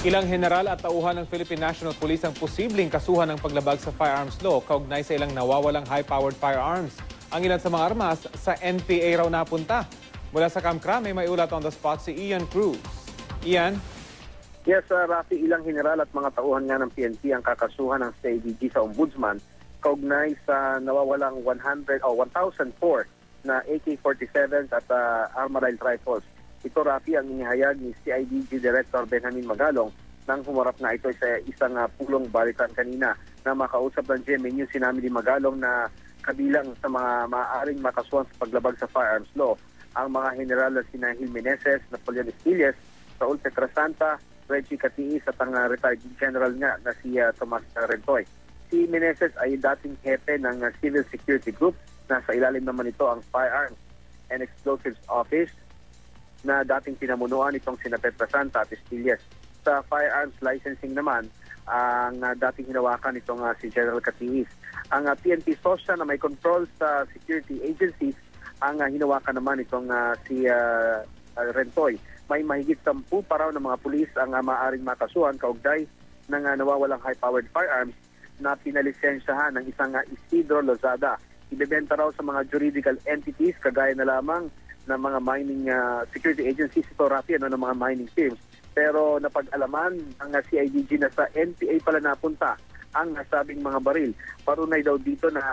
Ilang general at tauhan ng Philippine National Police ang posibleng kasuhan ng paglabag sa firearms law kaugnay sa ilang nawawalang high-powered firearms. Ang ilan sa mga armas sa NPA raw napunta. Mula sa Camp Crame, may ulat on the spot si Ian Cruz. Ian? Yes, Rafi, ilang general at mga tauhan nga ng PNP ang kakasuhan ng CIDG sa Ombudsman kaugnay sa nawawalang 1,004 na AK-47 at armored rifles. Ito, Rafi, ang inihayag ni CIDG Director Benjamin Magalong nang humarap na ito sa isang pulong balitan kanina na makausap ng GMA News. Sinabi ni Magalong na kabilang sa mga maaaring makasuhan sa paglabag sa firearms law ang mga general na sina Gil Meneses, Napoleon Estillas, Raul Petrasanta, Reggie Catiis at ang retired general nga na si Tomas Rentoy. Si Meneses ay dating hepe ng Civil Security Group. Nasa ilalim naman ito ang Firearms and Explosives Office na dating pinamunuan itong sina Petrasanta at Estillas. Sa firearms licensing naman, ang dating hinawakan itong si General Catiis. Ang PNP SOSYA na may control sa security agencies, ang hinawakan naman itong si Rentoy. May mahigit 10 pa raw ng mga pulis ang maaaring makasuhan kaugnay ng nawawalang high-powered firearms na pinalisensyahan ng isang Isidro Lozada. Ibebenta raw sa mga juridical entities kagaya na lamang ng mga mining security agencies, ito, Rafi, ng mga mining firms. Pero napag-alaman ang CIDG na sa NPA pala napunta ang nasabing mga baril. Parunay daw dito na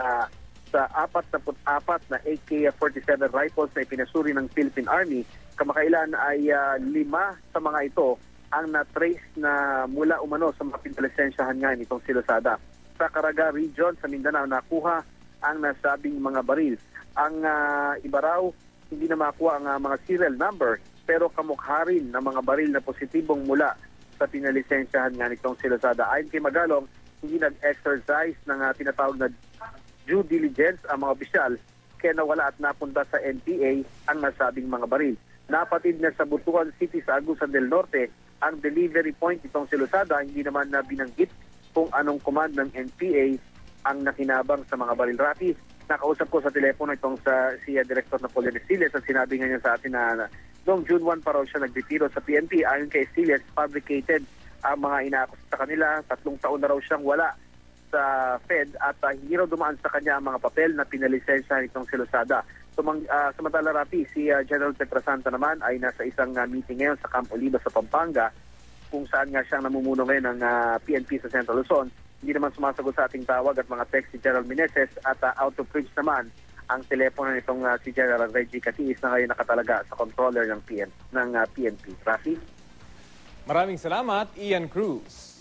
sa 44 na AK-47 rifles na ipinasuri ng Philippine Army, kamakailan ay 5 sa mga ito ang na-trace na mula umano sa mga pinalisensyahan nga nitong si Lozada. Sa Caraga Region sa Mindanao nakuha ang nasabing mga baril. Ang iba raw, hindi na makuha ang mga serial number, pero kamukha rin ng mga baril na positibong mula sa pinalisensyahan nga nitong si Lozada. Ayon kay Magalong, hindi nag-exercise ng tinatawag na due diligence ang mga opisyal, kaya nawala at napunta sa NPA ang nasabing mga baril. Napatid na sa Butuan City sa Agusan del Norte ang delivery point itong si Lozada. Hindi naman na binanggit kung anong command ng NPA ang nakinabang sa mga baril. Rafi, nakausap ko sa telepono itong si Director Napoleon Estillas at sinabi nga niya sa atin na noong June 1 pa raw siya nagretiro sa PNP. Ayon kay Estillas, fabricated ang mga inaakus sa kanila. 3 taon na raw siyang wala sa Fed at hindi raw dumaan sa kanya ang mga papel na pinalisensya nitong si Lozada. Samantala, Rafi, si General Petrasanta naman ay nasa isang meeting ngayon sa Camp Oliva sa Pampanga kung saan nga siyang namumuno ngayon ng PNP sa Central Luzon. Hindi naman sumasagot sa ating tawag at mga text si General Meneses at out of reach naman ang telepono nitong si General Reggie Catiis na ngayon nakatalaga sa controller ng PNP. Rafi? Maraming salamat, Ian Cruz.